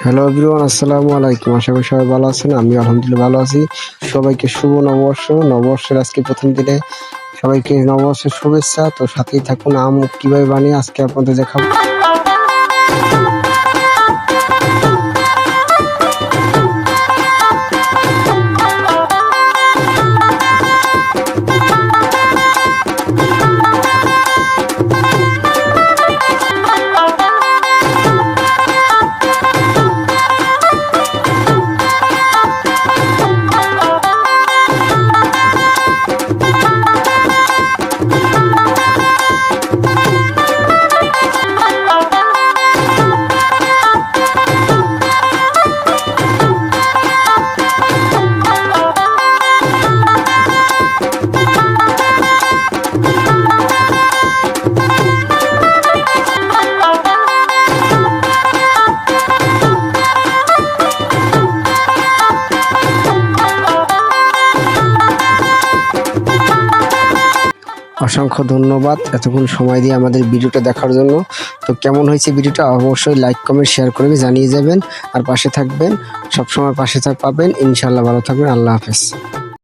Hello everyone, আসসালামু আলাইকুম। আশা করি সবাই ভালো আছেন। আমি আলহামদুলিল্লাহ ভালো আছি। সবাইকে শুভ নববর্ষ। নববর্ষের আজকে প্রথম দিনে সবাইকে নববর্ষের শুভেচ্ছা। তো সাথেই থাকুন। আম কিভাবে বানিয়ে আজকে আপনাদের দেখাবো। অসংখ্য ধন্যবাদ এতক্ষণ সময় দিয়ে আমাদের ভিডিওটা দেখার জন্য। তো কেমন হয়েছে ভিডিওটা অবশ্যই লাইক কমেন্ট শেয়ার করে জানিয়ে যাবেন, আর পাশে থাকবেন, সবসময় পাশে পাবেন। ইনশাআল্লাহ ভালো থাকবেন। আল্লাহ হাফেজ।